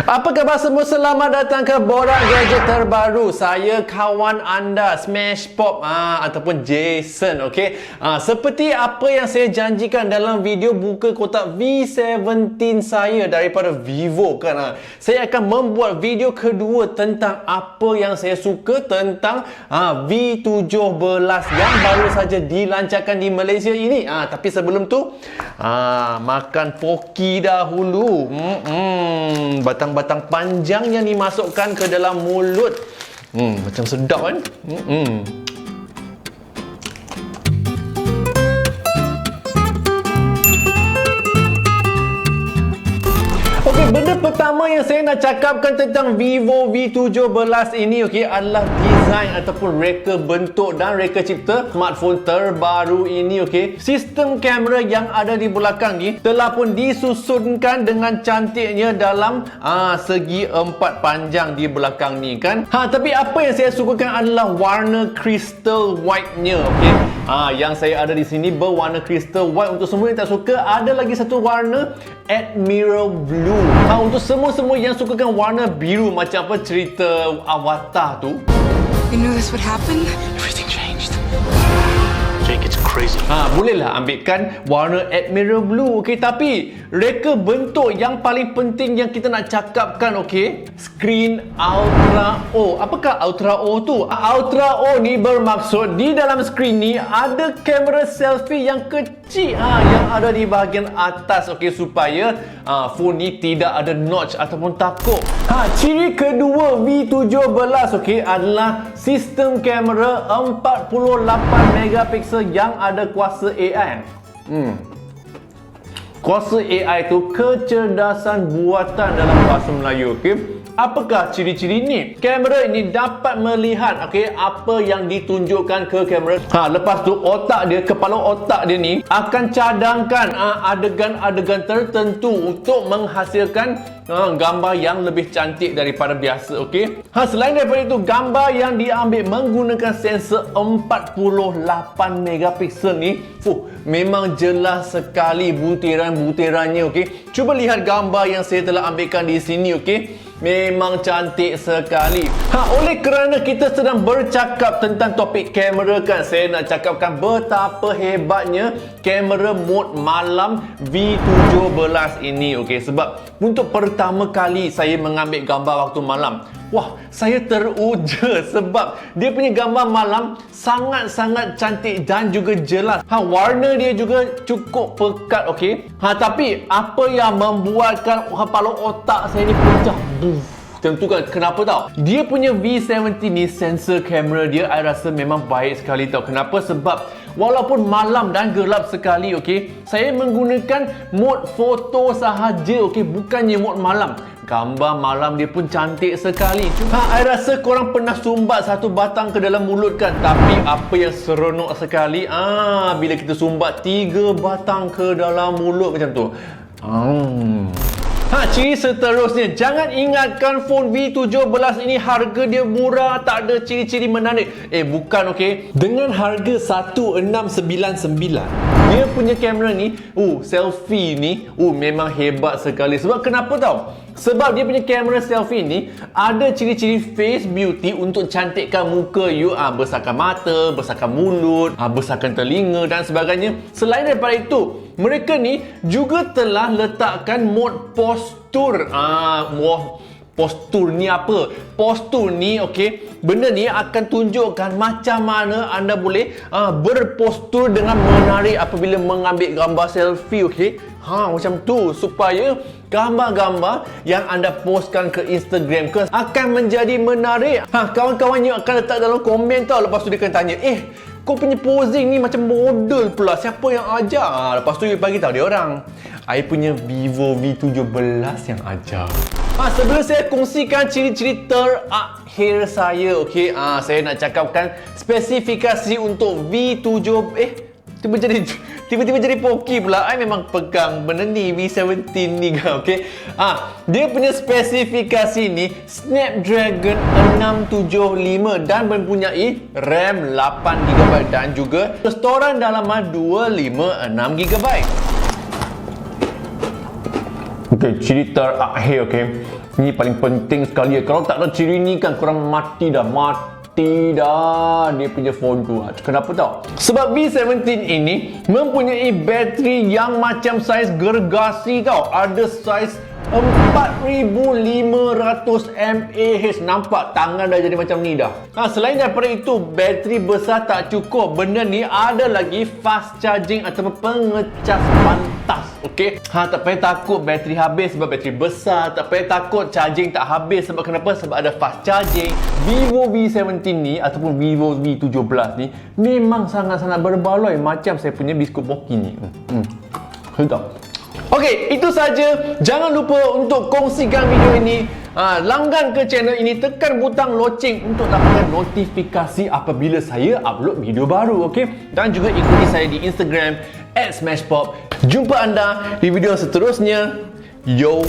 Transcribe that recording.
Apa khabar semua? Selamat datang ke Borak Gadget terbaru. Saya kawan anda Smashpop ataupun Jason, okey. Seperti apa yang saya janjikan dalam video buka kotak V17 saya daripada Vivo kan. Saya akan membuat video kedua tentang apa yang saya suka tentang V17 yang baru saja dilancarkan di Malaysia ini. Tapi sebelum tu makan poki dahulu. Batang-batang panjang yang dimasukkan ke dalam mulut. Macam sedap kan? Okey, benda pertama yang saya nak cakapkan tentang Vivo V17 ini adalah design ataupun reka bentuk dan reka cipta smartphone terbaru ini. Sistem kamera yang ada di belakang ni telah pun disusunkan dengan cantiknya dalam segi empat panjang di belakang ni kan. Tapi apa yang saya sukakan adalah warna crystal white-nya. Yang saya ada di sini berwarna crystal white. Untuk semua yang tak suka, ada lagi satu warna Admiral Blue. Untuk semua yang sukakan warna biru macam apa cerita Avatar tu. You knew this would happen? Everything changed. Jake, it's crazy. Bolehlah ambilkan warna Admiral Blue. Tapi reka bentuk yang paling penting yang kita nak cakapkan, screen Ultra O. Apakah Ultra O tu? Ultra O ni bermaksud di dalam screen ni ada kamera selfie yang kecil yang ada di bahagian atas, supaya phone ni tidak ada notch ataupun takuk. Ciri kedua V17 adalah sistem kamera 48 megapiksel yang ada kuasa AI. Kuasa AI tu kecerdasan buatan dalam bahasa Melayu. Apakah ciri-ciri ni? Kamera ini dapat melihat apa yang ditunjukkan ke kamera. Lepas tu otak dia, kepala otak dia ni akan cadangkan adegan-adegan tertentu untuk menghasilkan gambar yang lebih cantik daripada biasa. Selain daripada itu, gambar yang diambil menggunakan sensor 48 megapiksel ni memang jelas sekali butiran-butirannya. Cuba lihat gambar yang saya telah ambilkan di sini. Memang cantik sekali. Oleh kerana kita sedang bercakap tentang topik kamera kan, saya nak cakapkan betapa hebatnya kamera mode malam V17 ini. Sebab untuk pertama kali saya mengambil gambar waktu malam, saya teruja sebab dia punya gambar malam sangat-sangat cantik dan juga jelas. Warna dia juga cukup pekat. Tapi apa yang membuatkan kepala otak saya ni pecah? Tentu kan, kenapa tau? Dia punya V17 ni sensor kamera dia I rasa memang baik sekali tau. Kenapa? Sebab walaupun malam dan gelap sekali, saya menggunakan mode foto sahaja, bukannya mode malam. Gambar malam dia pun cantik sekali. I rasa korang pernah sumbat satu batang ke dalam mulut kan? Tapi apa yang seronok sekali bila kita sumbat 3 batang ke dalam mulut macam tu. Ciri seterusnya, jangan ingatkan phone V17 ini harga dia murah, tak ada ciri-ciri menarik. Bukan. Dengan harga 1699, dia punya kamera ni, selfie ni, memang hebat sekali. Sebab kenapa tau? Sebab dia punya kamera selfie ni ada ciri-ciri face beauty untuk cantikkan muka you. Besarkan mata, besarkan mulut, besarkan telinga dan sebagainya. Selain daripada itu, mereka ni juga telah letakkan mode postur. Postur ni apa? Postur ni benda ni akan tunjukkan macam mana anda boleh berpostur dengan menarik apabila mengambil gambar selfie. Macam tu, supaya gambar-gambar yang anda postkan ke Instagram akan menjadi menarik. Kawan-kawannya akan letak dalam komen tau. Lepas tu dia akan tanya, kau punya posing ni macam model pula, siapa yang ajar? Lepas tu dia bagi tahu dia orang, I punya Vivo V17 yang ajar. Sebelum saya kongsikan ciri-ciri terakhir saya, saya nak cakapkan spesifikasi untuk tiba-tiba jadi poki pula. I memang pegang benda ni V17 ni kan. Dia punya spesifikasi ni Snapdragon 675 dan mempunyai RAM 8GB dan juga storan dalaman 256GB. Okey, ciri terakhir, okey. Ini paling penting sekali. Kalau tak ada ciri ni kan korang mati dah. Dia punya phone tu. Kenapa tau? Sebab V17 ini mempunyai bateri yang macam saiz gergasi tau. Ada saiz 4500 mAh. Nampak tangan dah jadi macam ni dah. Selain daripada itu, bateri besar tak cukup. Benda ni ada lagi fast charging ataupun pengecas pantas. Okey. Tak payah takut bateri habis sebab bateri besar. Tak payah takut charging tak habis sebab kenapa? Sebab ada fast charging. VIVO V17 ni ataupun VIVO V17 ni memang sangat-sangat berbaloi macam saya punya biskut poki ni. Sedap. Okey, itu saja. Jangan lupa untuk kongsikan video ini. Langgan ke channel ini, tekan butang loceng untuk dapatkan notifikasi apabila saya upload video baru, okey? Dan juga ikuti saya di Instagram @smashpop. Jumpa anda di video seterusnya. Yo.